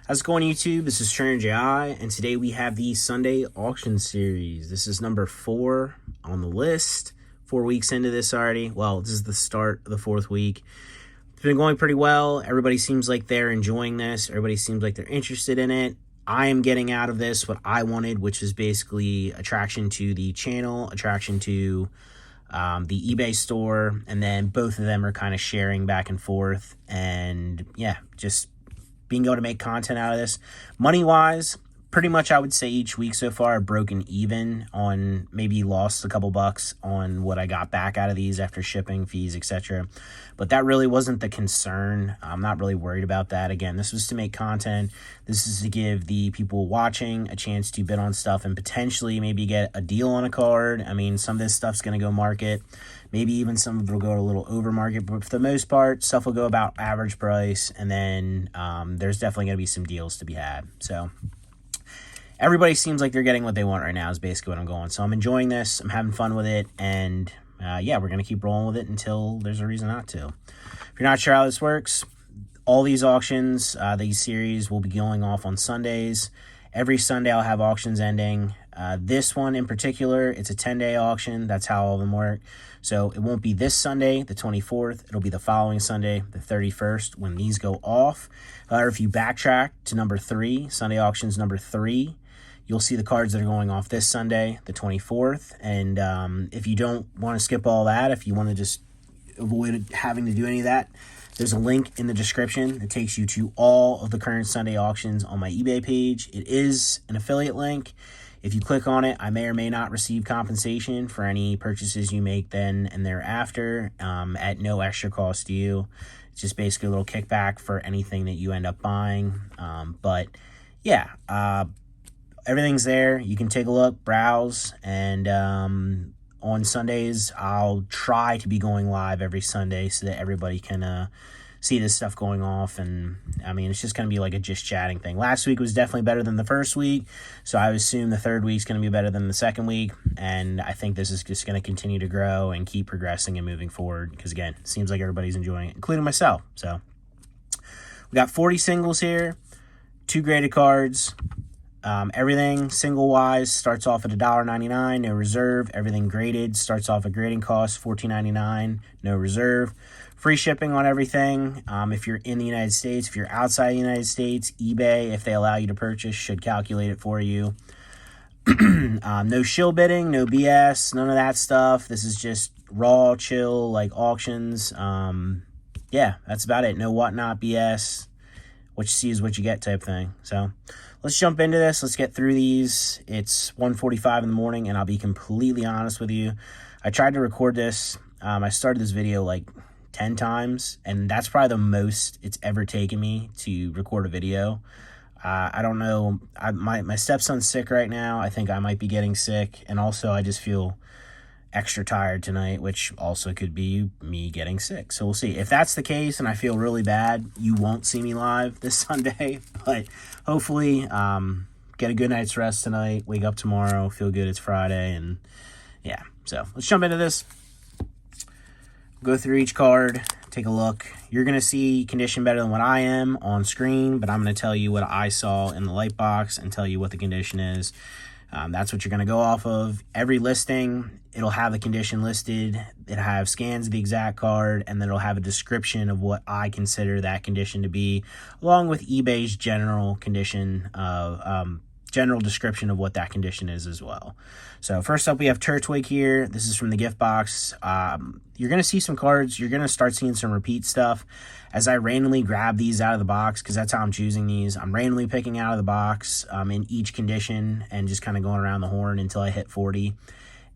How's it going, YouTube? This is Trainer JI, and today we have the Sunday auction series. This is number 4 on the list. 4 weeks into this already. Well, this is the start of the 4th week. It's been going pretty well. Everybody seems like they're enjoying this. Everybody seems like they're interested in it. I am getting out of this what I wanted, which is basically attraction to the channel, attraction to the eBay store, and then both of them are kind of sharing back and forth. And yeah, just being able to make content out of this. Money-wise, pretty much I would say each week so far I've broken even on, maybe lost a couple bucks on what I got back out of these after shipping, fees, etc. But that really wasn't the concern. I'm not really worried about that. Again, this was to make content. This is to give the people watching a chance to bid on stuff and potentially maybe get a deal on a card. I mean, some of this stuff's going to go market. Maybe even some of it will go a little over market, but for the most part, stuff will go about average price, and then there's definitely going to be some deals to be had. So everybody seems like they're getting what they want right now is basically what I'm going. So I'm enjoying this. I'm having fun with it, and yeah, we're going to keep rolling with it until there's a reason not to. If you're not sure how this works, all these auctions, these series will be going off on Sundays. Every Sunday I'll have auctions ending. This one in particular, it's a 10-day auction. That's how all of them work. So it won't be this Sunday, the 24th. It'll be the following Sunday, the 31st, when these go off. However, if you backtrack to number 3, Sunday auctions number 3, you'll see the cards that are going off this Sunday, the 24th. And if you don't want to skip all that, if you want to just avoid having to do any of that, there's a link in the description that takes you to all of the current Sunday auctions on my eBay page. It is an affiliate link. If you click on it, I may or may not receive compensation for any purchases you make then and thereafter at no extra cost to you. It's just basically a little kickback for anything that you end up buying. But yeah, everything's there. You can take a look, browse, and on Sundays, I'll try to be going live every Sunday so that everybody can see this stuff going off. And I mean, it's just going to be like a just chatting thing. Last week was definitely better than the first week, so I assume the third week's going to be better than the second week. And I think this is just going to continue to grow and keep progressing and moving forward because, again, it seems like everybody's enjoying it, including myself. So we got 40 singles here, 2 graded cards. Everything single-wise starts off at $1.99, no reserve. Everything graded starts off at grading cost, $14.99, no reserve. Free shipping on everything. If you're in the United States, if you're outside the United States, eBay, if they allow you to purchase, should calculate it for you. No shill bidding, no BS, none of that stuff. This is just raw, chill, like auctions. Yeah, that's about it. No whatnot BS. What you see is what you get type thing. So let's jump into this. Let's get through these. It's 1:45 in the morning, and I'll be completely honest with you. I tried to record this. I started this video like 10 times, and that's probably the most it's ever taken me to record a video. I don't know. My stepson's sick right now. I think I might be getting sick, and also I just feel extra tired tonight, which also could be me getting sick. So we'll see. If that's the case and I feel really bad, you won't see me live this Sunday, but hopefully get a good night's rest tonight, wake up tomorrow, feel good it's Friday, and yeah. So let's jump into this. Go through each card, take a look. You're going to see condition better than what I am on screen, but I'm going to tell you what I saw in the light box and tell you what the condition is. That's what you're going to go off of. Every listing, it'll have the condition listed. It'll have scans of the exact card, and then it'll have a description of what I consider that condition to be, along with eBay's general condition of general description of what that condition is as well. So first up, we have Turtwig here. This is from the gift box. You're going to see some cards. You're going to start seeing some repeat stuff as I randomly grab these out of the box, because that's how I'm choosing these. I'm randomly picking out of the box in each condition and just kind of going around the horn until I hit 40.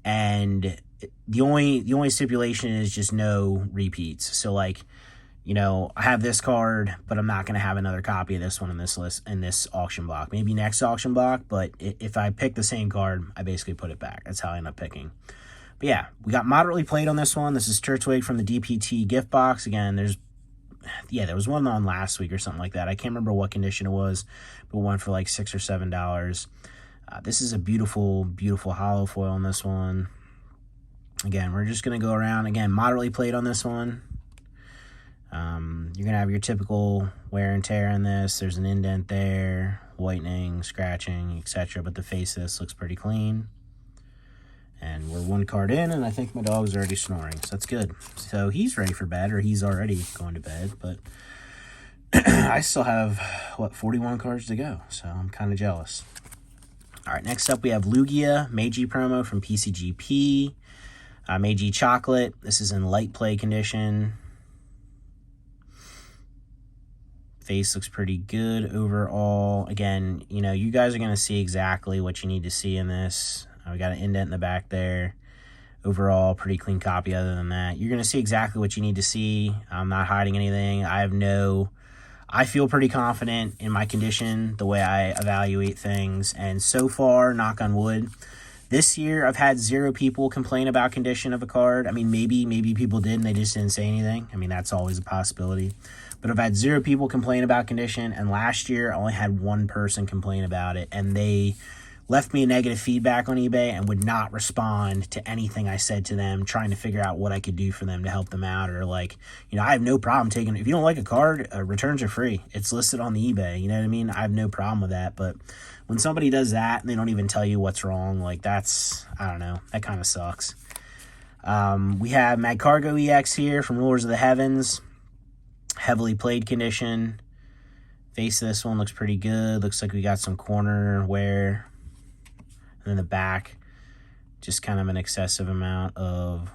And the only stipulation is just no repeats. So like, you know, I have this card, but I'm not going to have another copy of this one in this list, in this auction block. Maybe next auction block, but if I pick the same card, I basically put it back. That's how I end up picking. But yeah, we got moderately played on this one. This is Turtwig from the DPT gift box. Again, there was one on last week or something like that. I can't remember what condition it was, but one for like $6 or $7. This is a beautiful, beautiful hollow foil on this one. Again, we're just going to go around. Again, moderately played on this one. You're going to have your typical wear and tear in this. There's an indent there, whitening, scratching, etc. But the face of this looks pretty clean. And we're one card in, and I think my dog's already snoring, so that's good. So he's ready for bed, or he's already going to bed, but I still have, 41 cards to go, so I'm kind of jealous. All right, next up we have Lugia Meiji promo from PCGP. Meiji Chocolate. This is in light play condition. Face looks pretty good overall. Again, you know, you guys are going to see exactly what you need to see in this. We got an indent in the back there. Overall, pretty clean copy other than that. You're going to see exactly what you need to see. I'm not hiding anything. I feel pretty confident in my condition, the way I evaluate things. And so far, knock on wood, this year I've had 0 people complain about condition of a card. I mean, maybe people did and they just didn't say anything. I mean, that's always a possibility. But I've had 0 people complain about condition. And last year, I only had 1 person complain about it. And they left me a negative feedback on eBay and would not respond to anything I said to them, trying to figure out what I could do for them to help them out. Or like, you know, I have no problem taking, if you don't like a card, returns are free. It's listed on the eBay, you know what I mean? I have no problem with that. But when somebody does that and they don't even tell you what's wrong, like that's, I don't know, that kind of sucks. We have Magcargo EX here from Rulers of the Heavens. Heavily played condition. Face of this one looks pretty good. Looks like we got some corner wear. And then the back, just kind of an excessive amount of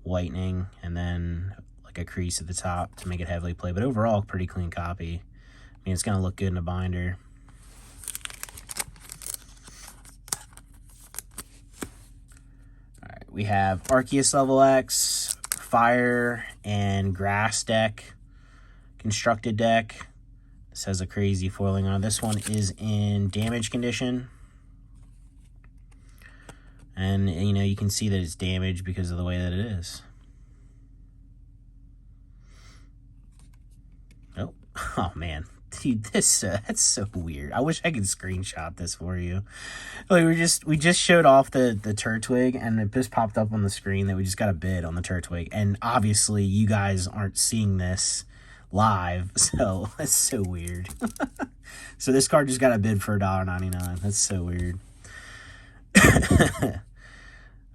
whitening, and then like a crease at the top to make it heavily played. But overall, pretty clean copy. I mean, it's going to look good in a binder. All right, we have Arceus Level X, Fire, and Grass deck, constructed deck. This has a crazy foiling on it. This one is in damage condition. And, you know, you can see that it's damaged because of the way that it is. Oh man. Dude, this, that's so weird. I wish I could screenshot this for you. Like, we just showed off the Turtwig, and it just popped up on the screen that we just got a bid on the Turtwig. And obviously, you guys aren't seeing this live, so that's so weird. So this card just got a bid for $1.99. That's so weird.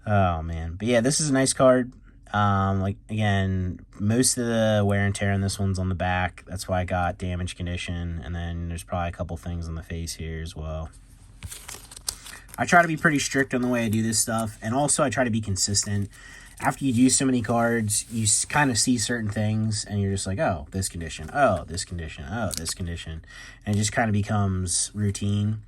Oh man, but yeah, this is a nice card. Like again, most of the wear and tear on this one's on the back. That's why I got damage condition, and then there's probably a couple things on the face here as well. I try to be pretty strict on the way I do this stuff, and also I try to be consistent. After you use so many cards, you kind of see certain things, and you're just like, oh, this condition, oh, this condition, oh, this condition, and it just kind of becomes routine.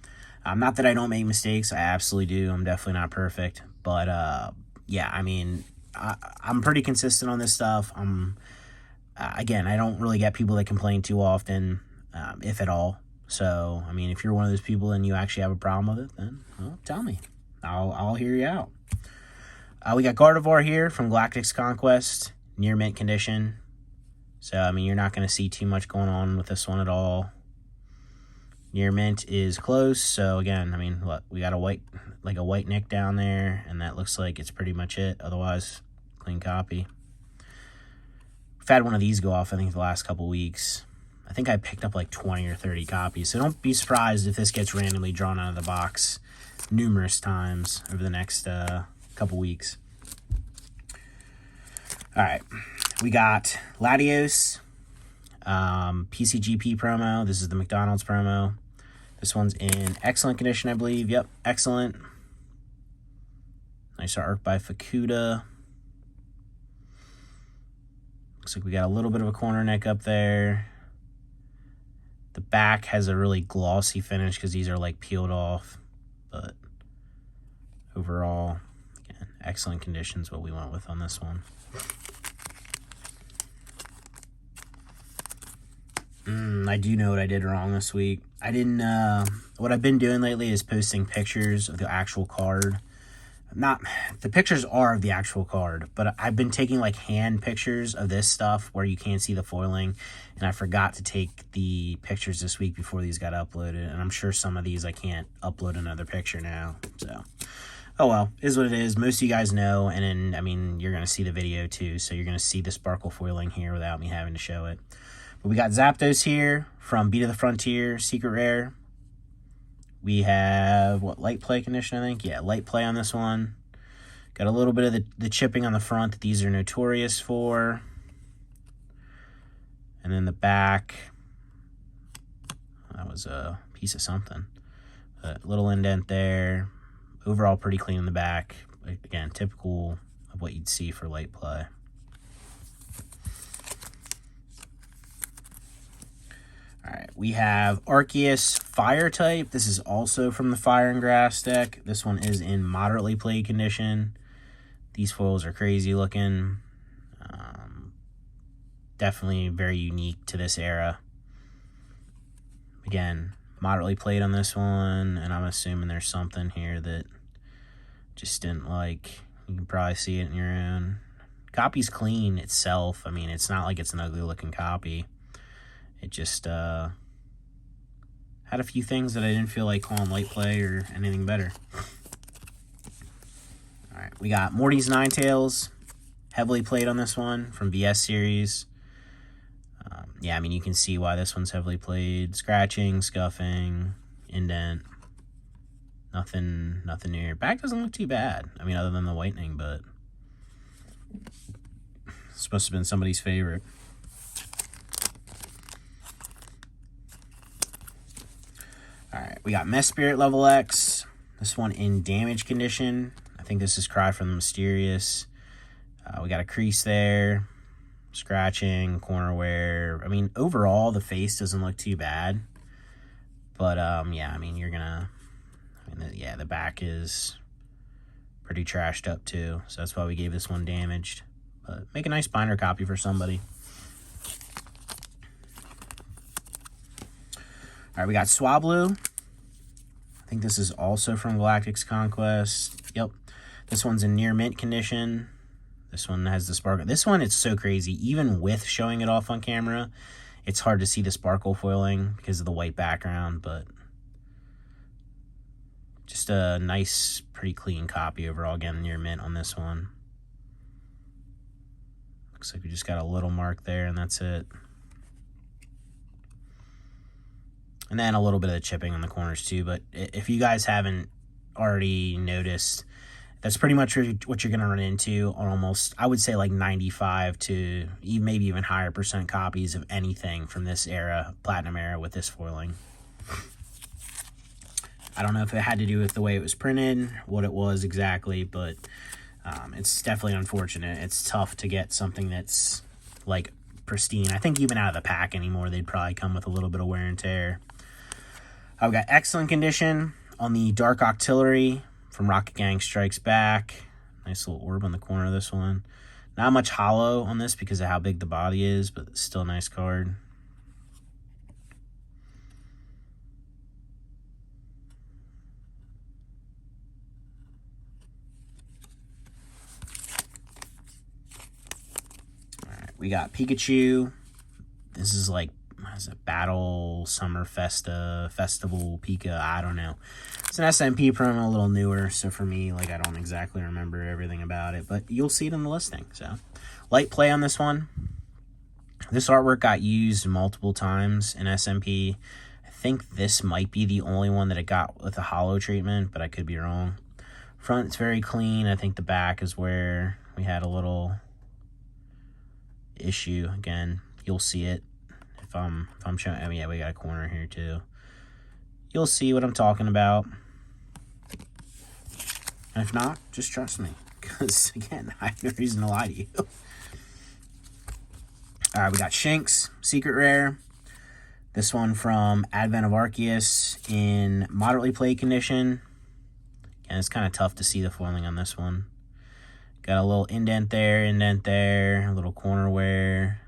Not that I don't make mistakes. I absolutely do. I'm definitely not perfect. But, yeah, I mean, I'm pretty consistent on this stuff. Again, I don't really get people that complain too often, if at all. So, I mean, if you're one of those people and you actually have a problem with it, then, well, tell me. I'll hear you out. We got Gardevoir here from Galactic's Conquest. Near mint condition. So, I mean, you're not going to see too much going on with this one at all. Near mint is close, so again, I mean, look, we got a white nick down there, and that looks like it's pretty much it. Otherwise, clean copy. We've had one of these go off, I think, the last couple weeks. I think I picked up like 20 or 30 copies, so don't be surprised if this gets randomly drawn out of the box numerous times over the next couple weeks. All right, we got Latios, PCGP promo. This is the McDonald's promo. This one's in excellent condition, I believe. Yep, excellent. Nice artwork by Fukuda. Looks like we got a little bit of a corner neck up there. The back has a really glossy finish because these are like peeled off. But overall, again, excellent conditions, what we went with on this one. I do know what I did wrong this week. I didn't, what I've been doing lately is posting pictures of the actual card. The pictures are of the actual card, but I've been taking like hand pictures of this stuff where you can't see the foiling, and I forgot to take the pictures this week before these got uploaded, and I'm sure some of these I can't upload another picture now, so Oh well, is what it is. Most of you guys know, and then, I mean, you're going to see the video too, so you're going to see the sparkle foiling here without me having to show it. But we got Zapdos here from Beat of the Frontier, Secret Rare. We have, what, Light Play condition, I think? Yeah, Light Play on this one. Got a little bit of the chipping on the front that these are notorious for. And then the back, that was a piece of something. A little indent there. Overall, pretty clean in the back. Again, typical of what you'd see for Light Play. All right, we have Arceus Fire type. This is also from the Fire and Grass deck. This one is in moderately played condition. These foils are crazy looking. Definitely very unique to this era. Again, moderately played on this one, and I'm assuming there's something here that just didn't like. You can probably see it in your own. Copy's clean itself. I mean, it's not like it's an ugly looking copy. It just had a few things that I didn't feel like calling Light Play or anything better. All right, we got Morty's Ninetales, heavily played on this one from VS series. Yeah, I mean, you can see why this one's heavily played. Scratching, scuffing, indent. Nothing new. Back doesn't look too bad. I mean, other than the whitening, but it's supposed to have been somebody's favorite. All right, we got Mess Spirit Level X. This one in damage condition. I think this is Cry from the Mysterious. We got a crease there. Scratching, corner wear. I mean, overall, the face doesn't look too bad. But, yeah, I mean, yeah, the back is pretty trashed up, too. So that's why we gave this one damaged. But make a nice binder copy for somebody. All right, we got Swablu. I think this is also from Galactic's Conquest. Yep. This one's in near mint condition. This one has the sparkle. This one, it's so crazy. Even with showing it off on camera, it's hard to see the sparkle foiling because of the white background, but just a nice, pretty clean copy overall. Again, near mint on this one. Looks like we just got a little mark there, and that's it. And then a little bit of the chipping on the corners too, but if you guys haven't already noticed, that's pretty much what you're going to run into on almost, I would say, like 95 to maybe even higher % copies of anything from this era, Platinum era, with this foiling. I don't know if it had to do with the way it was printed, what it was exactly, but it's definitely unfortunate. It's tough to get something that's like pristine. I think even out of the pack anymore, they'd probably come with a little bit of wear and tear. I've got excellent condition on the Dark Octillery from Rocket Gang Strikes Back. Nice little orb on the corner of this one. Not much hollow on this because of how big the body is, but still a nice card. All right, we got Pikachu. This is like, what is it, Battle Summer Festival Pika, I don't know. It's an SMP promo, a little newer, so for me, like, I don't exactly remember everything about it, but you'll see it in the listing. So Light Play on this one. This artwork got used multiple times in SMP. I think this might be the only one that it got with a hollow treatment, but I could be wrong. Front, it's very clean. I think the back is where we had a little issue. Again, you'll see it. If I'm showing, I mean, yeah, we got a corner here too. You'll see what I'm talking about. And if not, just trust me, because again, I have no reason to lie to you. All right, we got Shinx, Secret Rare. This one from Advent of Arceus in moderately played condition. And it's kind of tough to see the foiling on this one. Got a little indent there, a little corner wear.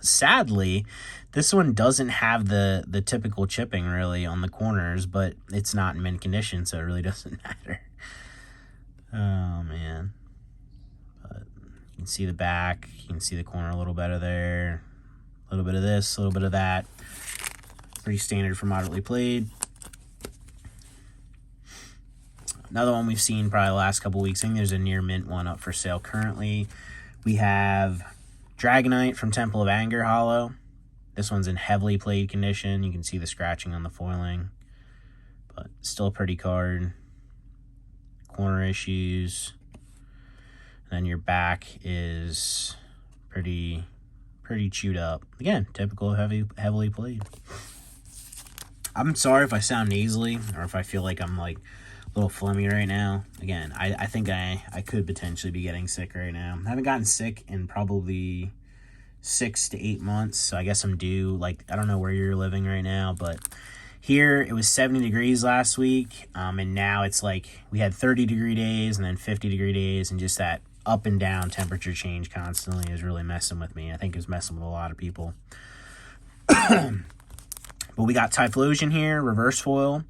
Sadly, this one doesn't have the typical chipping really on the corners, but it's not in mint condition, so it really doesn't matter. Oh man. But you can see the back, you can see the corner a little better there. A little bit of this, a little bit of that. Pretty standard for moderately played. Another one we've seen probably the last couple weeks. I think there's a near mint one up for sale currently. We have Dragonite from Temple of Anger Hollow. This one's in heavily played condition. You can see the scratching on the foiling, but still a pretty card. Corner issues. And then your back is pretty chewed up. Again, typical heavily played. I'm sorry if I sound nasally or if I feel like I'm like a little phlegmy right now. Again, I think I could potentially be getting sick right now. I haven't gotten sick in probably 6 to 8 months, so I guess I'm due. Like, I don't know where you're living right now, but here it was 70 degrees last week, and now it's like we had 30-degree days and then 50-degree days, and just that up and down temperature change constantly is really messing with me. I think it's messing with a lot of people. But we got Typhlosion here, reverse foil,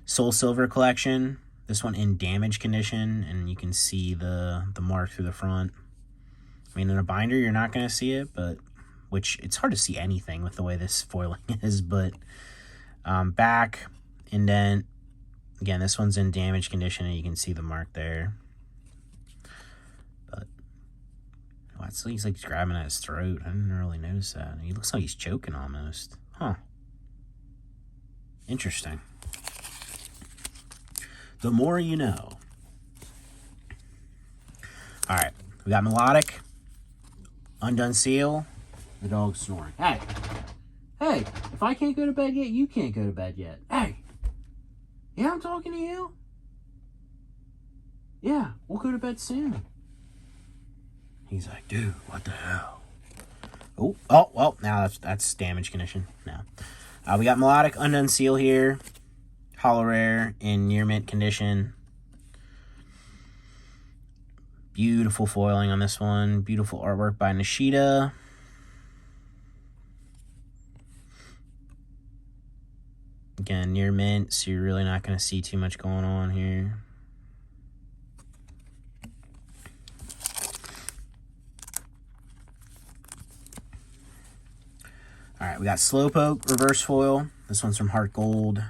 Soul Silver collection. This one in damage condition, and you can see the mark through the front. I mean, in a binder, you're not going to see it, but which it's hard to see anything with the way this foiling is. But back, indent. Again, this one's in damage condition, and you can see the mark there. But oh, it's like he's grabbing at his throat. I didn't really notice that. He looks like he's choking almost. Huh. Interesting. The more you know. All right, we got Melodic, Undone Seal, the dog's snoring. Hey, if I can't go to bed yet, you can't go to bed yet. Hey, yeah, I'm talking to you. Yeah, we'll go to bed soon. He's like, dude, what the hell? Oh, well, now that's damage condition. No. We got Melodic, Undone Seal here. Hollow Rare in near mint condition. Beautiful foiling on this one. Beautiful artwork by Nishida. Again, near mint, so you're really not going to see too much going on here. All right, we got Slowpoke reverse foil. This one's from Heart Gold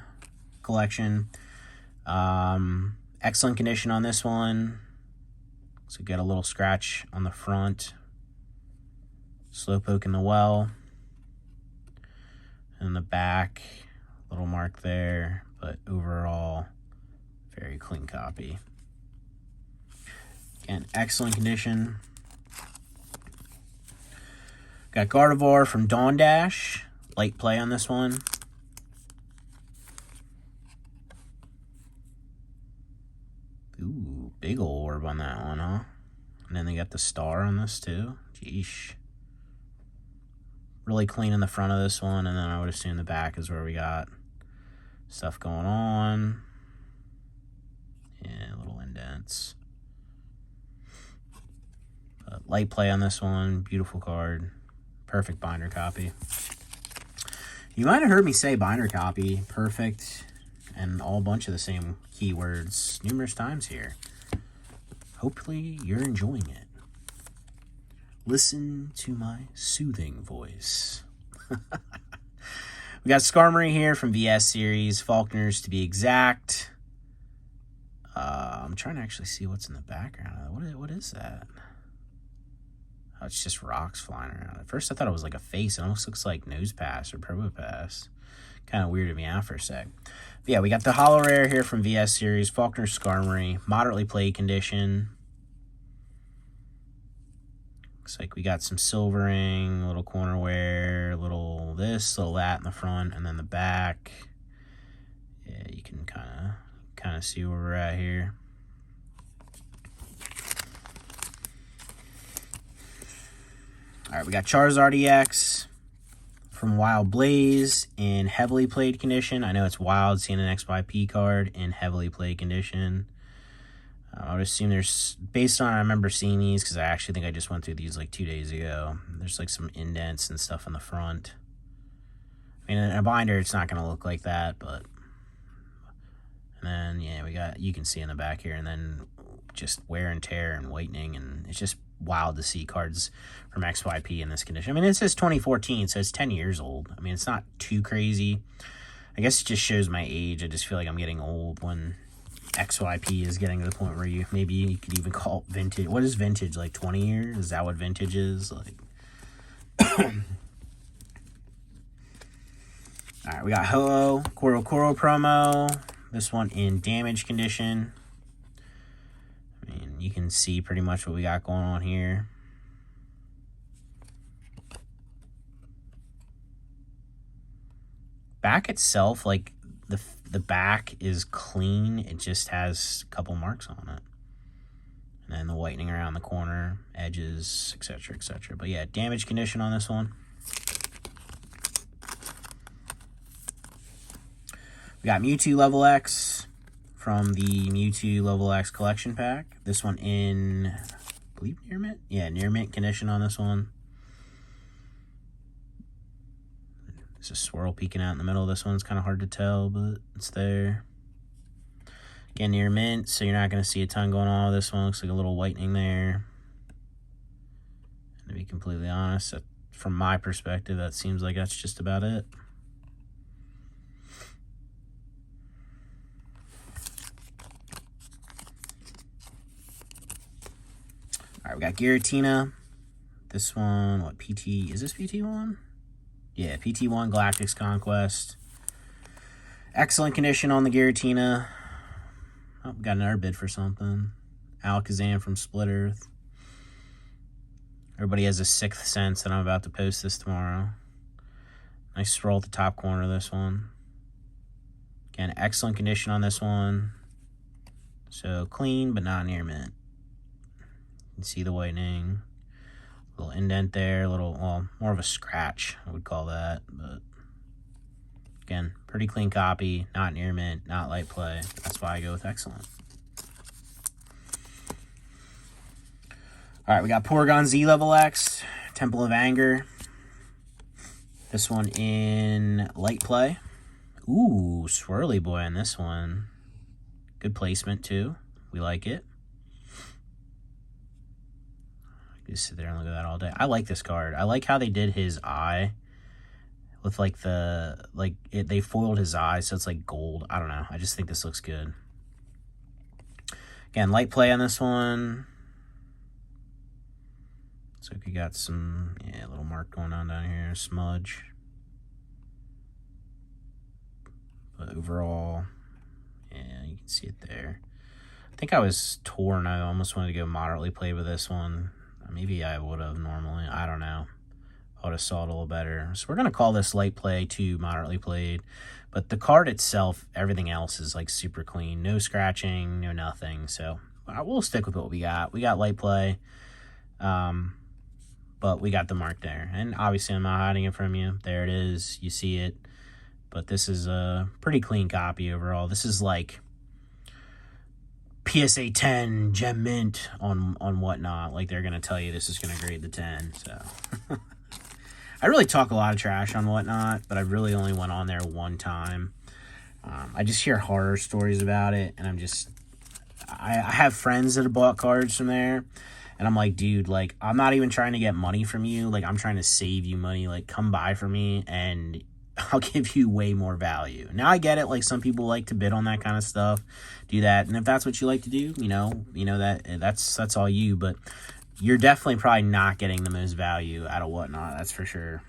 collection. Excellent condition on this one. So get a little scratch on the front. Slowpoke in the well. And the back, little mark there, but overall, very clean copy. Again, excellent condition. Got Gardevoir from Dawn Dash. Light play on this one. Ooh, big ol' orb on that one, huh? And then they got the star on this too. Jeesh. Really clean in the front of this one, and then I would assume the back is where we got stuff going on. Yeah, little indents. But light play on this one. Beautiful card. Perfect binder copy. You might have heard me say binder copy, perfect, and all bunch of the same keywords numerous times here. Hopefully you're enjoying it. Listen to my soothing voice. We got Skarmory here from VS series, Faulkner's to be exact. I'm trying to actually see what's in the background. What is that? Oh, it's just rocks flying around. At first I thought it was like a face. It almost looks like Nosepass or Probopass. Kind of weirded me out for a sec. But yeah, we got the Hollow Rare here from VS series, Faulkner's Skarmory, moderately played condition. Looks like we got some silvering, a little corner wear, little this, little that in the front, and then the back. Yeah, you can kind of see where we're at here. All right, we got Charizard EX from Wild Blaze in heavily played condition. I know it's wild seeing an XYP card in heavily played condition. I would assume there's, based on, I remember seeing these because I actually think I just went through these like 2 days ago. There's like some indents and stuff on the front. I mean, in a binder, it's not going to look like that, but. And then, yeah, we got, you can see in the back here, and then just wear and tear and whitening, and it's just wild to see cards from XYP in this condition. I mean, it says 2014, so it's 10 years old. I mean, it's not too crazy. I guess it just shows my age. I just feel like I'm getting old when XYP is getting to the point where maybe you could even call it vintage. What is vintage? Like 20 years? Is that what vintage is? Like, all right, we got Ho-Oh, Koro promo. This one in damage condition. I mean, you can see pretty much what we got going on here. Back itself, like the back is clean. It just has a couple marks on it. And then the whitening around the corner, edges, etc., etc. But yeah, damage condition on this one. We got Mewtwo Level X from the Mewtwo Level X collection pack. This one in, I believe, near mint? Yeah, near mint condition on this one. There's a swirl peeking out in the middle of this one. It's kind of hard to tell, but it's there. Again, near mint, so you're not going to see a ton going on with this one. Looks like a little whitening there. And to be completely honest, from my perspective, that seems like that's just about it. All right, we got Giratina. This one, what, PT? Is this PT1? Yeah, PT1 Galactic's Conquest. Excellent condition on the Giratina. Oh, we got another bid for something. Alakazam from Split Earth. Everybody has a sixth sense that I'm about to post this tomorrow. Nice scroll at the top corner of this one. Again, excellent condition on this one. So clean, but not near mint. You can see the whitening. Little indent there, a little, well, more of a scratch, I would call that. But again, pretty clean copy, not near mint, not light play. That's why I go with excellent. All right, we got Porygon Z Level X, Temple of Anger. This one in light play. Ooh, swirly boy on this one. Good placement too. We like it. Just sit there and look at that all day. I like this card. I like how they did his eye with like they foiled his eye, so it's like gold. I don't know. I just think this looks good. Again, light play on this one. So we got some, yeah, little mark going on down here, smudge. But overall, yeah, you can see it there. I think I was torn. I almost wanted to go moderately play with this one. Maybe I would have normally. I don't know. I would have saw it a little better. So we're going to call this light play to moderately played. But the card itself, everything else is like super clean. No scratching, no nothing. So we'll stick with what we got. We got light play. But we got the mark there. And obviously I'm not hiding it from you. There it is. You see it. But this is a pretty clean copy overall. This is like PSA 10 gem mint on whatnot. Like they're gonna tell you this is gonna grade the 10. So I really talk a lot of trash on whatnot, but I really only went on there one time. I just hear horror stories about it, and I have friends that have bought cards from there, and I'm like, dude, like I'm not even trying to get money from you. Like I'm trying to save you money. Like come buy from me and I'll give you way more value. Now I get it, like some people like to bid on that kind of stuff, do that, and if that's what you like to do, you know that's all you, but you're definitely probably not getting the most value out of whatnot, that's for sure.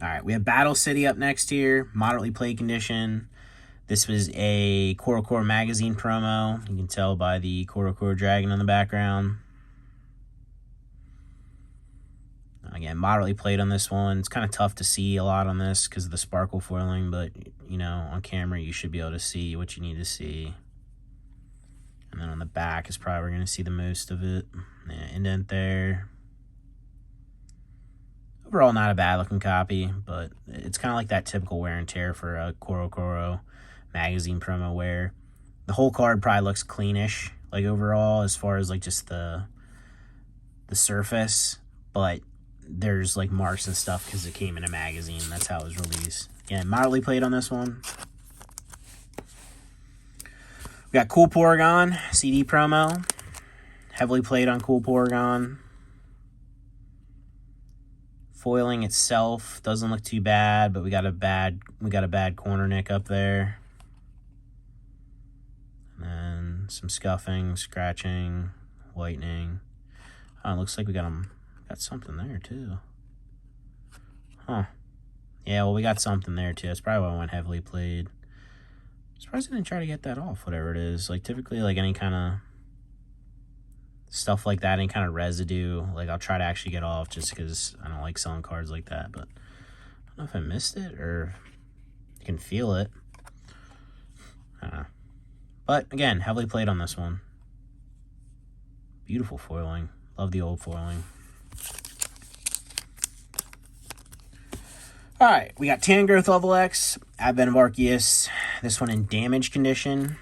All right, we have Battle City up next here, moderately play condition. This was a Koro magazine promo. You can tell by the Koro dragon in the background. Again, moderately played on this one. It's kind of tough to see a lot on this because of the sparkle foiling, but, you know, on camera you should be able to see what you need to see. And then on the back is probably where we're going to see the most of it. Yeah, indent there. Overall, not a bad looking copy, but it's kind of like that typical wear and tear for a Koro magazine promo where the whole card probably looks cleanish, like overall, as far as like just the surface, but there's like marks and stuff because it came in a magazine. That's how it was released. Again, moderately played on this one. We got Cool Porygon CD promo. Heavily played on Cool Porygon. Foiling itself doesn't look too bad, but we got a bad corner nick up there. And some scuffing, scratching, whitening. Oh, it looks like we got something there too. Huh. Yeah, well, we got something there too. That's probably why I went heavily played. I'm surprised I didn't try to get that off, whatever it is. Like, typically, like, any kind of stuff like that, any kind of residue, like, I'll try to actually get off just because I don't like selling cards like that. But I don't know if I missed it or you can feel it. I don't know. But, again, heavily played on this one. Beautiful foiling. Love the old foiling. Alright, we got Tangrowth Level X, Advent of Arceus. This one in damage condition.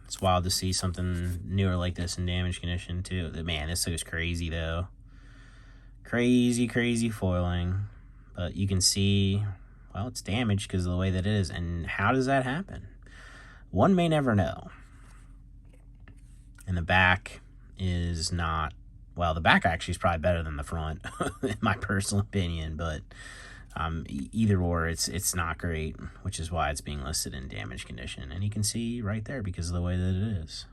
It's wild to see something newer like this in damage condition, too. Man, this looks crazy, though. Crazy, crazy foiling. But you can see, well, it's damaged because of the way that it is. And how does that happen? One may never know. And the back is not... Well, the back actually is probably better than the front, in my personal opinion. But either or, it's not great, which is why it's being listed in damage condition. And you can see right there because of the way that it is.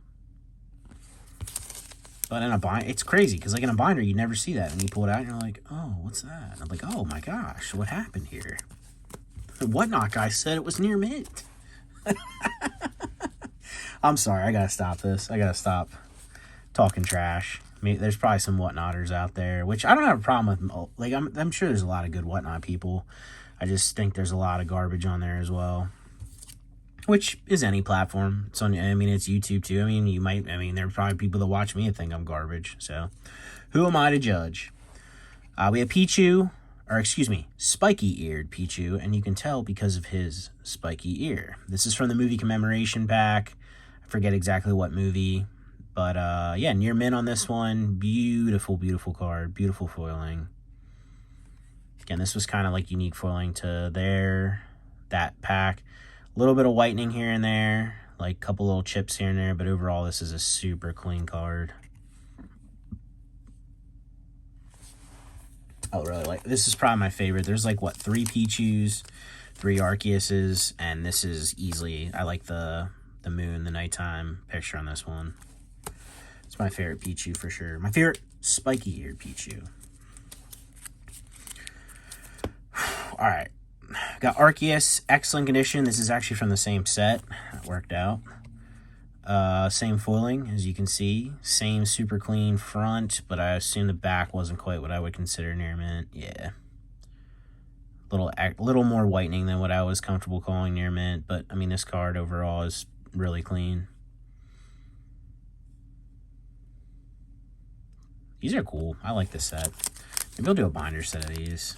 But in a binder, it's crazy because like in a binder, you never see that. And you pull it out and you're like, oh, what's that? And I'm like, oh my gosh, what happened here? The Whatnot guy said it was near mint. I'm sorry, I gotta stop this. I gotta stop talking trash. I mean, there's probably some Whatnotters out there, which I don't have a problem with. Like, I'm sure there's a lot of good Whatnot people. I just think there's a lot of garbage on there as well, which is any platform. It's on. I mean, it's YouTube too. I mean, there are probably people that watch me and think I'm garbage. So, who am I to judge? We have Pichu, or excuse me, spiky-eared Pichu, and you can tell because of his spiky ear. This is from the movie commemoration pack. I forget exactly what movie. But, yeah, near mint on this one. Beautiful, beautiful card. Beautiful foiling. Again, this was kind of like unique foiling to that pack. A little bit of whitening here and there. Like a couple little chips here and there. But overall, this is a super clean card. I really like this. Is probably my favorite. There's like, what, 3 Pichus, 3 Arceuses. And this is easily, I like the moon, the nighttime picture on this one. It's my favorite Pichu for sure. My favorite spiky-eared Pichu. All right. Got Arceus, excellent condition. This is actually from the same set. That worked out. Same foiling, as you can see. Same super clean front, but I assume the back wasn't quite what I would consider near mint. Yeah. Little more whitening than what I was comfortable calling near mint, but, I mean, this card overall is really clean. These are cool. I like this set. Maybe I'll do a binder set of these.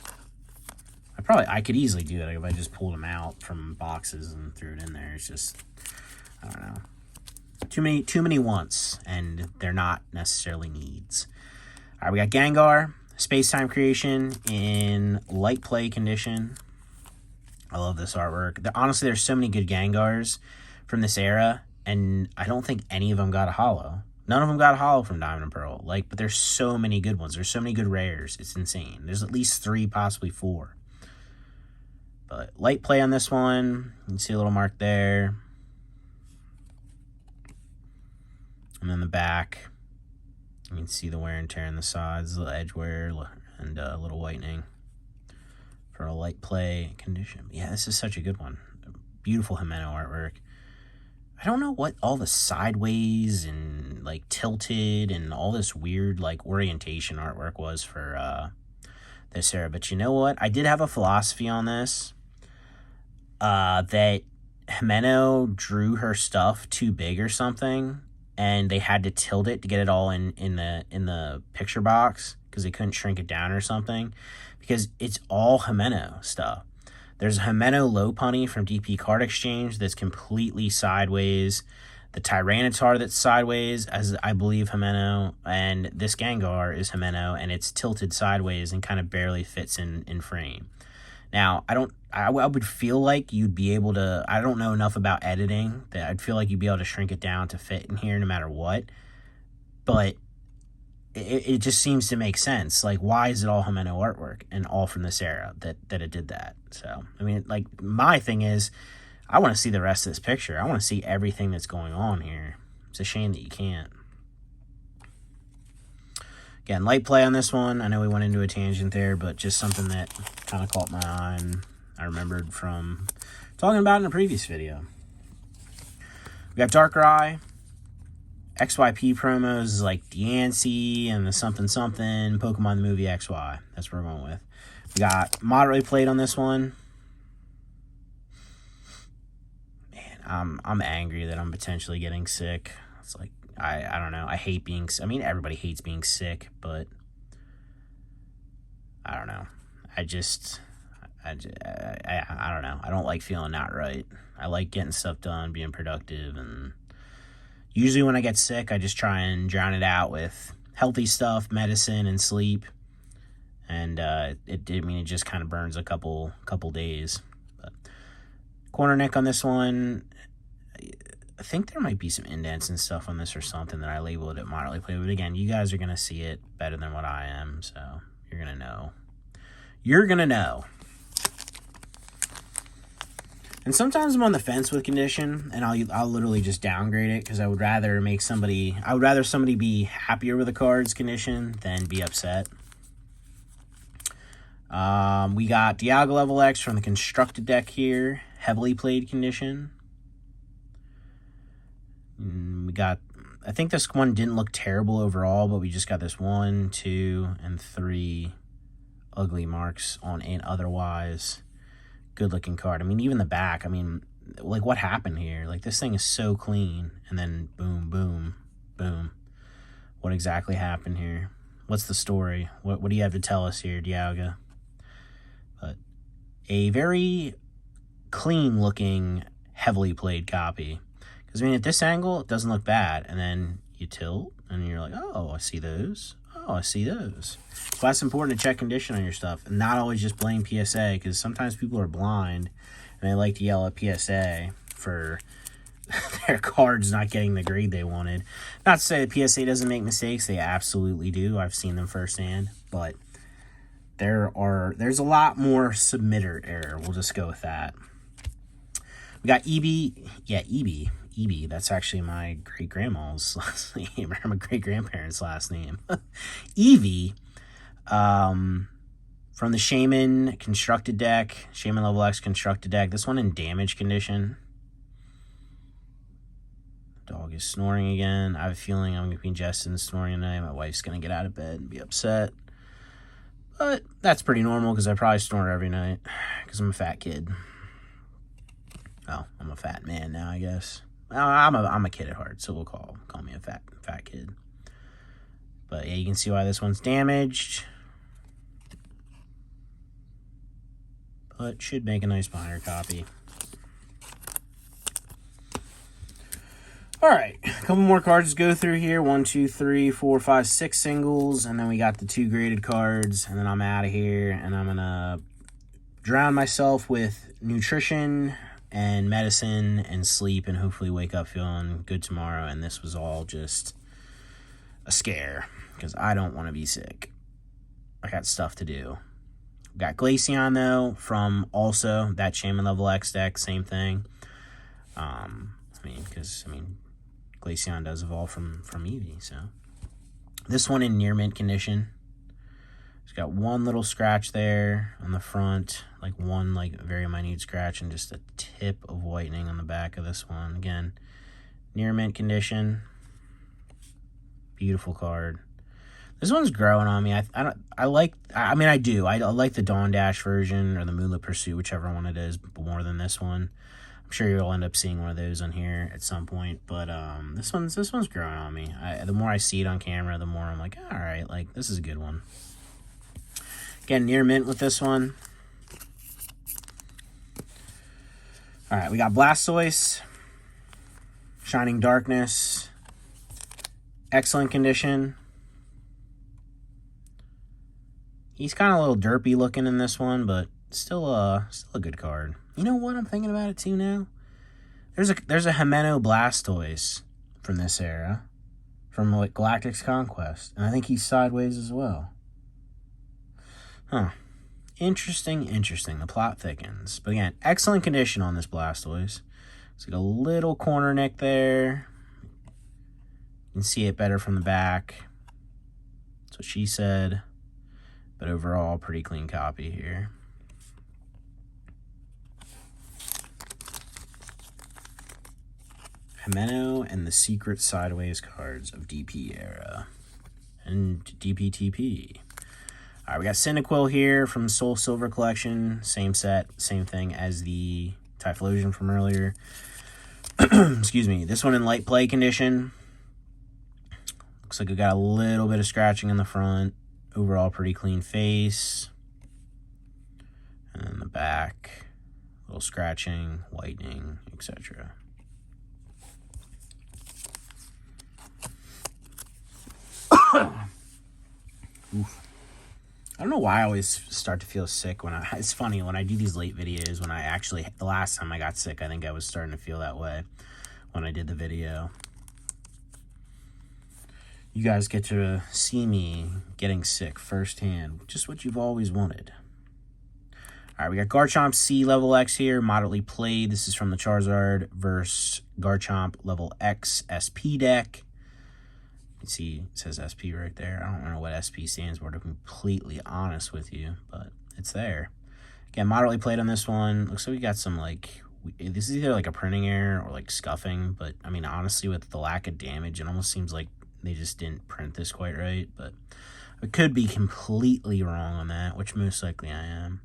I could easily do that if I just pulled them out from boxes and threw it in there. It's just, I don't know. Too many wants, and they're not necessarily needs. All right, we got Gengar, Space-Time Creation in light play condition. I love this artwork. Honestly, there's so many good Gengars from this era, and I don't think any of them got a holo. None of them got a holo from Diamond and Pearl. But there's so many good ones. There's so many good rares. It's insane. There's at least 3, possibly 4. But light play on this one. You can see a little mark there. And then the back. You can see the wear and tear on the sides, the edge wear, and a little whitening for a light play condition. Yeah, this is such a good one. Beautiful Himeno artwork. I don't know what all the sideways and like tilted and all this weird like orientation artwork was for this era, but you know what? I did have a philosophy on this that Himeno drew her stuff too big or something, and they had to tilt it to get it all in the picture box because they couldn't shrink it down or something, because it's all Himeno stuff. There's a Himeno Lopunny from DP Card Exchange that's completely sideways. The Tyranitar that's sideways, as I believe Himeno. And this Gengar is Himeno, and it's tilted sideways and kind of barely fits in frame. Now, I would feel like you'd be able to... I don't know enough about editing that I'd feel like you'd be able to shrink it down to fit in here no matter what. But it just seems to make sense. Like, why is it all Himeno artwork and all from this era that it did that? So, I mean, like, my thing is, I want to see the rest of this picture. I want to see everything that's going on here. It's a shame that you can't. Again, light play on this one. I know we went into a tangent there, but just something that kind of caught my eye and I remembered from talking about in a previous video. We got Darker Eye. XYP promos like Deancey and the something something. Pokemon the movie XY. That's what we're going with. We got moderately played on this one. Man, I'm angry that I'm potentially getting sick. It's like, I don't know. I hate being... I mean, everybody hates being sick, but... I don't know. I don't know. I don't like feeling not right. I like getting stuff done, being productive, and... Usually when I get sick, I just try and drown it out with healthy stuff, medicine, and sleep. And it just kind of burns a couple days. But corner neck on this one... I think there might be some indents and stuff on this or something that I labeled it moderately played. But again, you guys are going to see it better than what I am. So you're going to know. You're going to know. And sometimes I'm on the fence with condition. And I'll literally just downgrade it. Because I would rather somebody be happier with the card's condition than be upset. We got Dialga Level X from the constructed deck here. Heavily played condition. We got, I think this one didn't look terrible overall, but we just got this 1, 2, and 3 ugly marks on an otherwise good looking card. I mean, even the back, I mean, like what happened here? Like this thing is so clean, and then boom, boom, boom. What exactly happened here? What's the story? What do you have to tell us here, Dialga? But a very clean looking, heavily played copy. Because, I mean, at this angle, it doesn't look bad. And then you tilt, and you're like, oh, I see those. Oh, I see those. So that's important to check condition on your stuff. And not always just blame PSA. Because sometimes people are blind, and they like to yell at PSA for their cards not getting the grade they wanted. Not to say that PSA doesn't make mistakes. They absolutely do. I've seen them firsthand. But there's a lot more submitter error. We'll just go with that. We got EB. Yeah, EB. EB, that's actually my great-grandma's last name, or my great-grandparents' last name. Eevee, from the Shaman constructed deck, Shaman Level X constructed deck. This one in damage condition. Dog is snoring again. I have a feeling I'm going to be ingesting and snoring tonight. My wife's going to get out of bed and be upset. But that's pretty normal because I probably snore every night because I'm a fat kid. Well, I'm a fat man now, I guess. I'm a kid at heart, so we'll call me a fat kid. But yeah, you can see why this one's damaged. But should make a nice binder copy. Alright, a couple more cards to go through here. 1, 2, 3, 4, 5, 6 singles. And then we got the 2 graded cards. And then I'm out of here. And I'm going to drown myself with nutrition and medicine and sleep, and hopefully wake up feeling good tomorrow. And this was all just a scare because I don't want to be sick. I got stuff to do. Got Glaceon though from also that Shaman Level X deck, same thing. Because Glaceon does evolve from Eevee, so this one in near mint condition. It's got one little scratch there on the front, like one very minute scratch, and just a tip of whitening on the back of this one. Again, near mint condition. Beautiful card. This one's growing on me. I like the Dawn Dash version or the Moonlit Pursuit, whichever one it is, more than this one. I'm sure you'll end up seeing one of those on here at some point, but this one's growing on me. The more I see it on camera, the more I'm like, all right, like this is a good one. Again, near mint with this one. All right, we got Blastoise, Shining Darkness, excellent condition. He's kind of a little derpy looking in this one, but still a good card. You know what? I'm thinking about it too now. There's a Himeno Blastoise from this era, from Galactic's Conquest, and I think he's sideways as well. Huh. Interesting. The plot thickens. But again, excellent condition on this Blastoise. It's like a little corner nick there. You can see it better from the back. That's what she said. But overall, pretty clean copy here. Himeno and the Secret Sideways cards of DP era. And DPTP. All right, we got Cyndaquil here from Soul Silver Collection. Same set, same thing as the Typhlosion from earlier. Excuse me. This one in light play condition. Looks like it got a little bit of scratching in the front. Overall, pretty clean face. And then the back, a little scratching, whitening, etc. Oof. I don't know why I always start to feel sick when it's funny when I do these late videos, when I actually, the last time I got sick, I think I was starting to feel that way when I did the video. You guys get to see me getting sick firsthand, just what you've always wanted. All right, we got Garchomp C level X here, moderately played. This is from the Charizard versus Garchomp level X SP deck. You can see it says SP right there. I don't know what SP stands for, to be completely honest with you, but it's there. Again, moderately played on this one. Looks like we got some, like, this is either like a printing error or like scuffing, but I mean, honestly, with the lack of damage, it almost seems like they just didn't print this quite right, but I could be completely wrong on that, which most likely I am.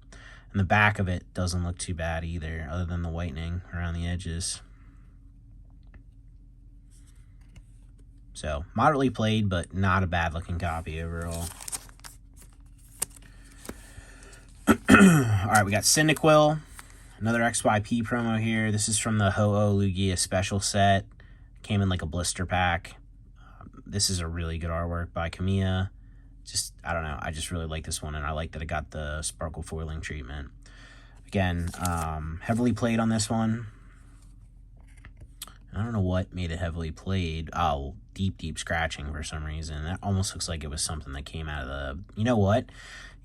And the back of it doesn't look too bad either, other than the whitening around the edges. So, moderately played, but not a bad-looking copy overall. Alright, we got Cyndaquil. Another XYP promo here. This is from the Ho-Oh Lugia special set. Came in like a blister pack. This is a really good artwork by Kamiya. Just, I don't know. I just really like this one, and I like that it got the sparkle foiling treatment. Again, heavily played on this one. I don't know what made it heavily played. Oh, deep scratching for some reason. That almost looks like it was something that came out of the... You know what?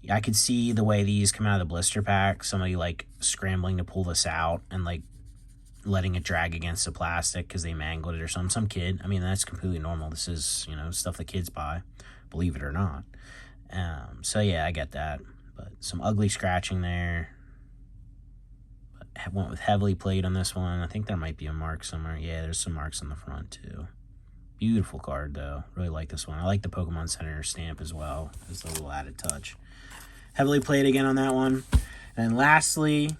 I could see the way these come out of the blister pack. Somebody, like, scrambling to pull this out and, like, letting it drag against the plastic because they mangled it or something. Some kid. I mean, that's completely normal. This is, you know, stuff that kids buy, believe it or not. So, yeah, I get that. But some ugly scratching there. Went with heavily played on this one. I think there might be a mark somewhere. Yeah, there's some marks on the front too. Beautiful card though. Really like this one. I like the Pokemon Center stamp as well as a little added touch. Heavily played again on that one. And then lastly,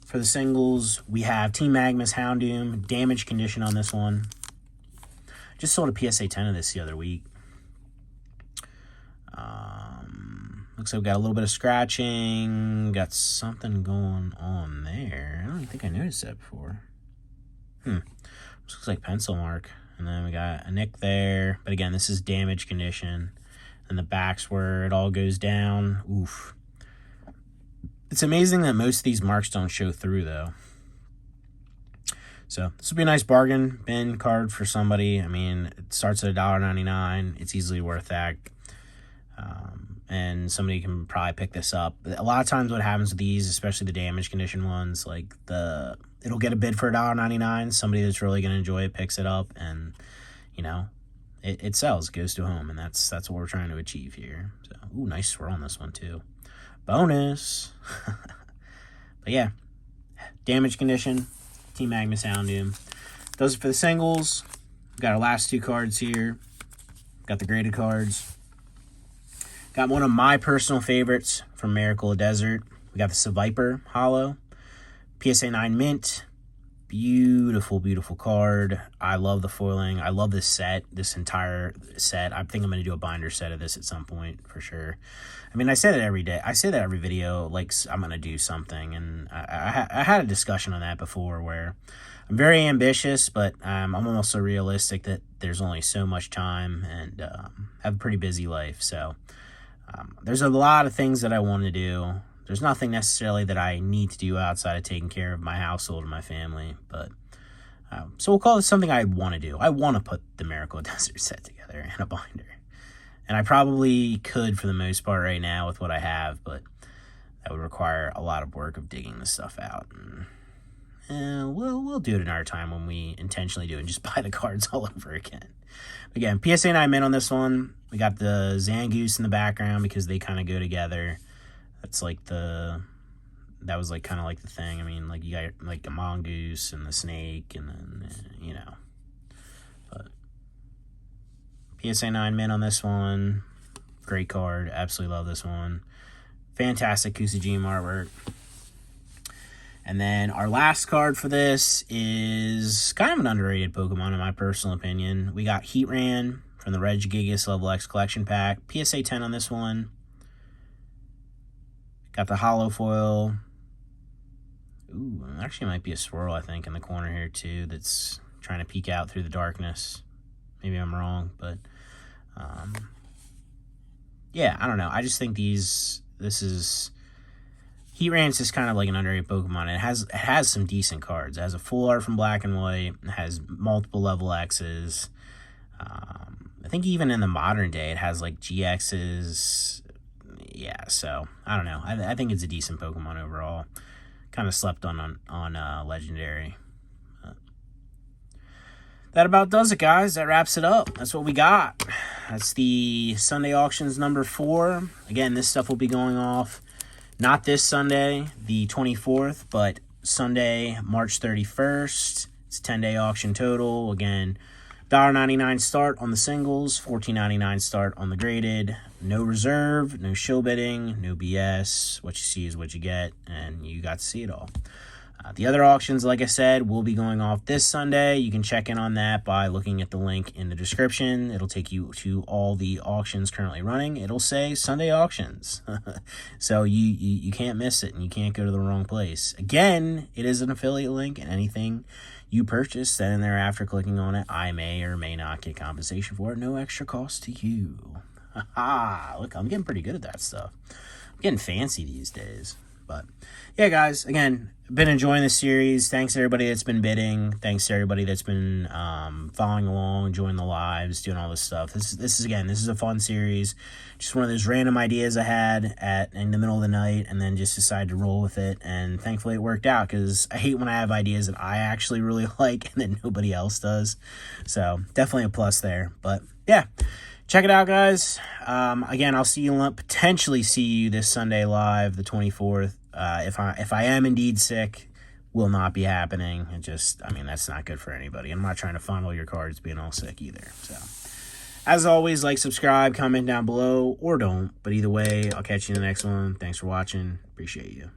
for the singles, we have Team Magma's Houndoom. Damage condition on this one. Just sold a PSA 10 of this the other week. Looks like we got a little bit of scratching. Got something going on there. I don't think I noticed that before. Looks like pencil mark. And then we got a nick there. But again, this is damage condition. And the back's where it all goes down. Oof. It's amazing that most of these marks don't show through, though. So this would be a nice bargain bin card for somebody. I mean, it starts at $1.99. It's easily worth that. And somebody can probably pick this up. A lot of times what happens with these, especially the damage condition ones, like it'll get a bid for $1.99. Somebody that's really going to enjoy it picks it up, and, you know, it sells, goes to home, and that's what we're trying to achieve here. So, ooh, nice swirl on this one, too. Bonus. But, yeah, damage condition, Team Magma's Houndoom. Those are for the singles. We've got our last two cards here. Got the graded cards. Got one of my personal favorites from Miracle of Desert. We got the Seviper Holo. PSA 9 mint. Beautiful, beautiful card. I love the foiling. I love this set, this entire set. I think I'm going to do a binder set of this at some point for sure. I mean, I say that every day. I say that every video, like I'm going to do something. And I had a discussion on that before where I'm very ambitious, but I'm also realistic that there's only so much time and have a pretty busy life. So there's a lot of things that I want to do. There's nothing necessarily that I need to do outside of taking care of my household and my family. But so we'll call this something I want to do. I want to put the Miracle Desert set together in a binder. And I probably could for the most part right now with what I have. But that would require a lot of work of digging this stuff out. And we'll do it another time when we intentionally do it and just buy the cards all over again. Again, PSA 9 mint on this one. We got the Zangoose in the background because they kind of go together. That's like that was like kind of like the thing. I mean, like you got like the mongoose and the snake, and then you know. But PSA 9 mint on this one. Great card. Absolutely love this one. Fantastic Kusajima artwork. And then our last card for this is kind of an underrated Pokemon in my personal opinion. We got Heatran from the Regigigas Level X Collection Pack. PSA 10 on this one. Got the Holo Foil. Ooh, actually might be a swirl, I think, in the corner here too that's trying to peek out through the darkness. Maybe I'm wrong, but yeah, I don't know. I just think this is... Heatran's just kind of like an underrated Pokemon. It has some decent cards. It has a full art from Black and White. It has multiple level X's. I think even in the modern day, it has like GX's. Yeah, so I don't know. I think it's a decent Pokemon overall. Kind of slept on Legendary. That about does it, guys. That wraps it up. That's what we got. That's the Sunday auctions number 4. Again, this stuff will be going off not this Sunday, the 24th, but Sunday, March 31st. It's a 10-day auction total. Again, $1.99 start on the singles, $14.99 start on the graded. No reserve, no show bidding, no BS. What you see is what you get, and you got to see it all. The other auctions, like I said, will be going off this Sunday. You can check in on that by looking at the link in the description. It'll take you to all the auctions currently running. It'll say Sunday auctions. So you can't miss it, and you can't go to the wrong place. Again, it is an affiliate link, and anything you purchase, then after clicking on it, I may or may not get compensation for it. No extra cost to you. Look, I'm getting pretty good at that stuff. I'm getting fancy these days. But yeah, guys, again, been enjoying this series. Thanks to everybody that's been bidding. Thanks to everybody that's been following along, joining the lives, doing all this stuff. This is a fun series. Just one of those random ideas I had in the middle of the night, and then just decided to roll with it. And thankfully it worked out, because I hate when I have ideas that I actually really like and that nobody else does. So definitely a plus there. But yeah. Check it out, guys. Again, I'll potentially see you this Sunday live, the 24th. If I am indeed sick, will not be happening. That's not good for anybody. I'm not trying to fondle your cards being all sick either. So, as always, like, subscribe, comment down below, or don't. But either way, I'll catch you in the next one. Thanks for watching. Appreciate you.